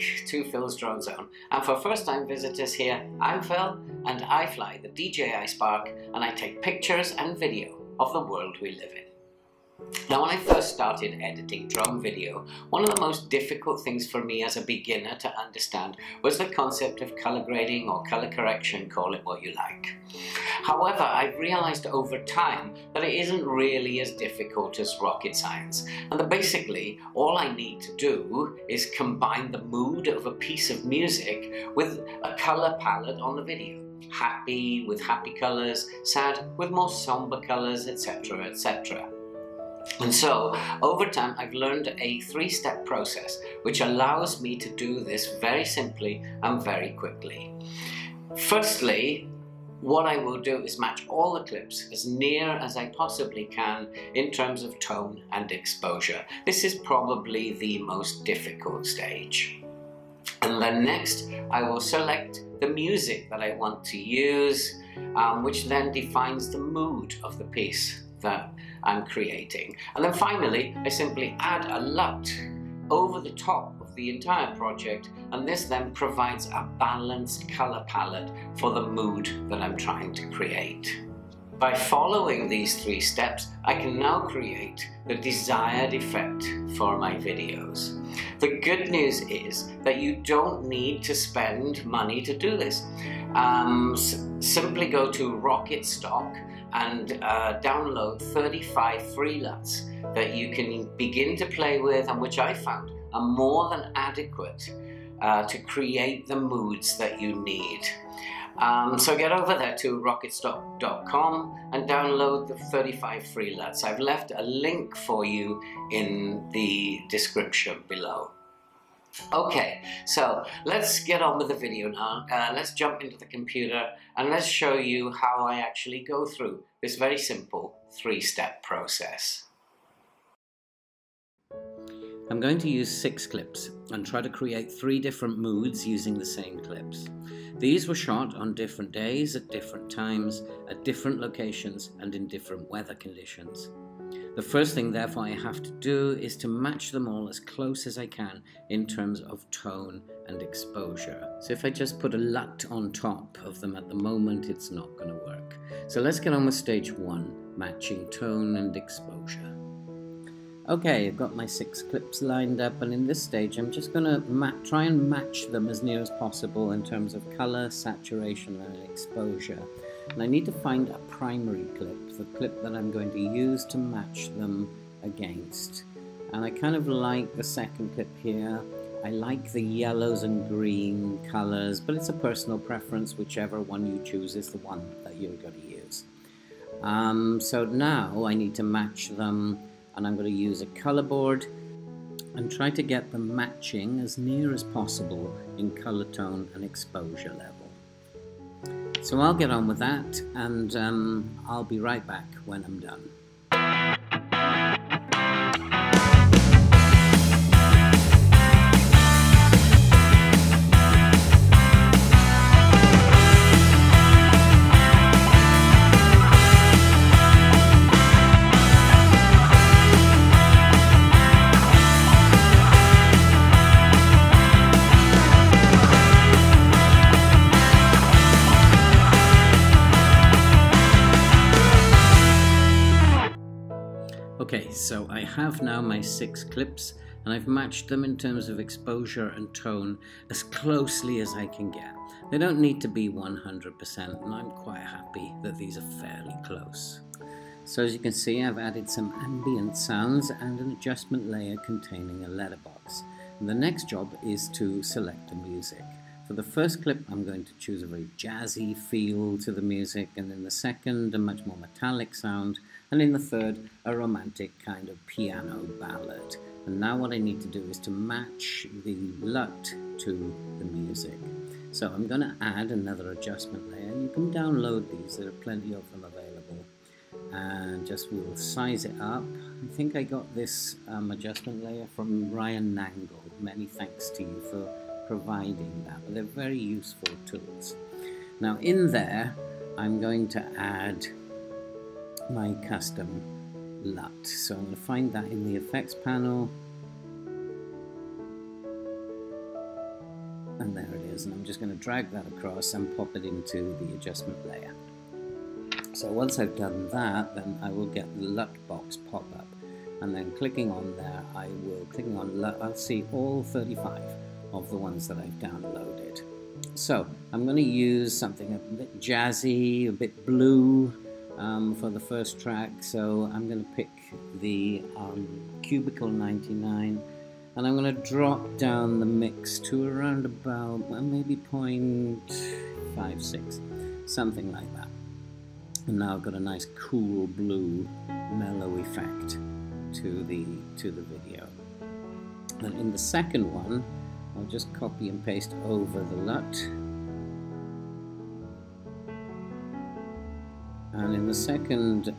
to Phil's Drone Zone, and for first-time visitors here, I'm Phil and I fly the DJI Spark and I take pictures and video of the world we live in. Now, when I first started editing drone video, one of the most difficult things for me as a beginner to understand was the concept of color grading or color correction, call it what you like. However, I've realized over time that it isn't really as difficult as rocket science, and that basically all I need to do is combine the mood of a piece of music with a color palette on the video. Happy with happy colors, sad with more somber colors, etc., etc. And so, over time, I've learned a 3-step process which allows me to do this very simply and very quickly. Firstly, what I will do is match all the clips as near as I possibly can in terms of tone and exposure. This is probably the most difficult stage. And then next, I will select the music that I want to use, which then defines the mood of the piece that I'm creating. And then finally, I simply add a LUT over the top of the entire project, and this then provides a balanced color palette for the mood that I'm trying to create. By following these 3 steps, I can now create the desired effect for my videos. The good news is that you don't need to spend money to do this. Simply go to Rocket Stock and download 35 free LUTs that you can begin to play with, and which I found are more than adequate to create the moods that you need. So get over there to rocketstock.com and download the 35 free LUTs. I've left a link for you in the description below. Okay, so let's get on with the video now. Let's jump into the computer and let's show you how I actually go through this very simple 3-step process. I'm going to use 6 clips and try to create 3 different moods using the same clips. These were shot on different days, at different times, at different locations, and in different weather conditions. The first thing, therefore, I have to do is to match them all as close as I can in terms of tone and exposure. So if I just put a LUT on top of them at the moment, it's not going to work. So let's get on with stage 1, matching tone and exposure. Okay, I've got my 6 clips lined up, and in this stage I'm just going to try and match them as near as possible in terms of color, saturation and exposure. And I need to find a primary clip, the clip that I'm going to use to match them against. And I kind of like the second clip here. I like the yellows and green colors, but it's a personal preference. Whichever one you choose is the one that you're going to use. So now I need to match them, and I'm going to use a color board and try to get them matching as near as possible in color, tone and exposure level. So I'll get on with that, and I'll be right back when I'm done. Okay, so I have now my 6 clips, and I've matched them in terms of exposure and tone as closely as I can get. They don't need to be 100%, and I'm quite happy that these are fairly close. So as you can see, I've added some ambient sounds and an adjustment layer containing a letterbox. And the next job is to select the music. For the first clip, I'm going to choose a very jazzy feel to the music, and in the second, a much more metallic sound, and in the third, a romantic kind of piano ballad. And now what I need to do is to match the LUT to the music. So I'm going to add another adjustment layer. You can download these, there are plenty of them available. And just we'll size it up. I think I got this adjustment layer from Ryan Nangle. Many thanks to you for providing that, but they're very useful tools. Now in there, I'm going to add my custom LUT. So I'm going to find that in the effects panel. colors, and I'm just going to drag that across and pop it into the adjustment layer. So once I've done that, then I will get the LUT box pop up, and then clicking on there, clicking on LUT, I'll see all 35 of the ones that I've downloaded. So I'm going to use something a bit jazzy, a bit blue for the first track. So I'm going to pick the Cubicle 99, and I'm going to drop down the mix to around about maybe 0.56, something like that. And now I've got a nice cool blue mellow effect to the video. And in the second one, I'll just copy and paste over the LUT. And in the second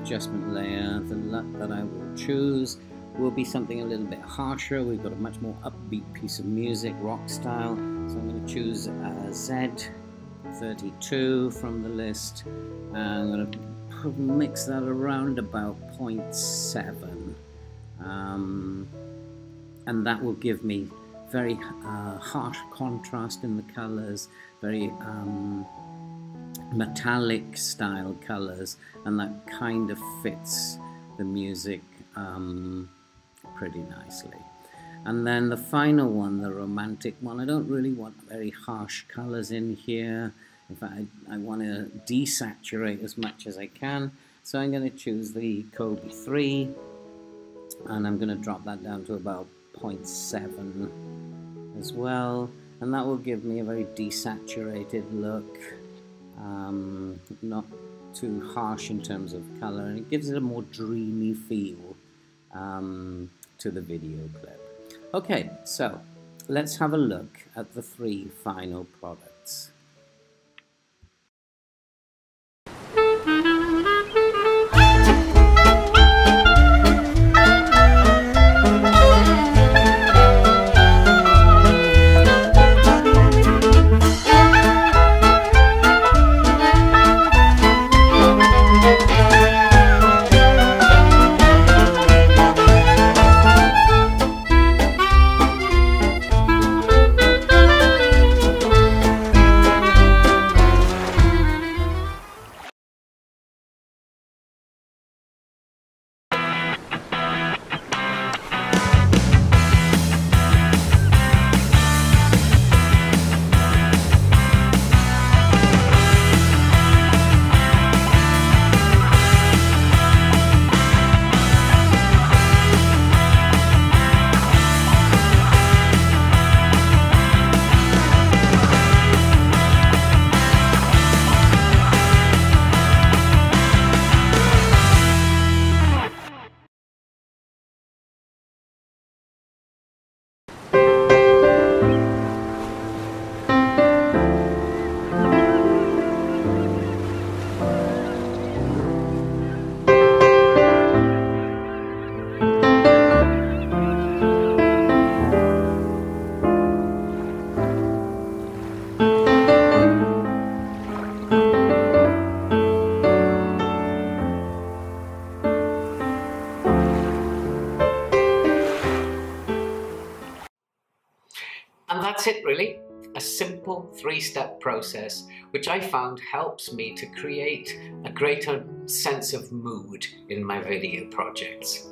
adjustment layer, the LUT that I will choose will be something a little bit harsher. We've got a much more upbeat piece of music, rock style. So I'm going to choose Z32 from the list. And I'm going to mix that around about 0.7. And that will give me very harsh contrast in the colors, very metallic style colors, and that kind of fits the music pretty nicely. And then the final one, the romantic one, I don't really want very harsh colors in here. In fact, I want to desaturate as much as I can. So I'm going to choose the Kobe 3, and I'm going to drop that down to about 0.7 as well. And that will give me a very desaturated look, not too harsh in terms of color, and it gives it a more dreamy feel to the video clip. Okay, so let's have a look at the 3 final products. And that's it really, a simple 3-step process which I found helps me to create a greater sense of mood in my video projects.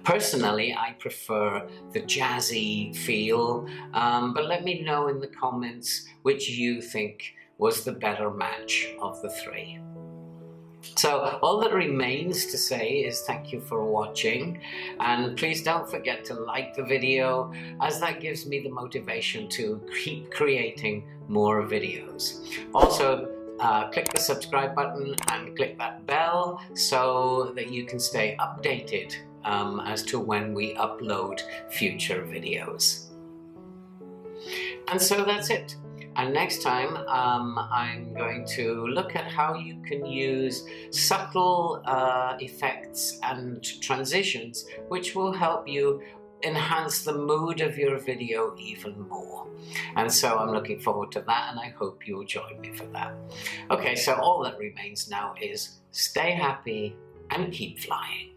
Personally, I prefer the jazzy feel, but let me know in the comments which you think was the better match of the 3. So all that remains to say is thank you for watching, and please don't forget to like the video, as that gives me the motivation to keep creating more videos. Also, click the subscribe button and click that bell so that you can stay updated as to when we upload future videos. And so that's it. And next time I'm going to look at how you can use subtle effects and transitions which will help you enhance the mood of your video even more. And so I'm looking forward to that, and I hope you'll join me for that. Okay, so all that remains now is stay happy and keep flying.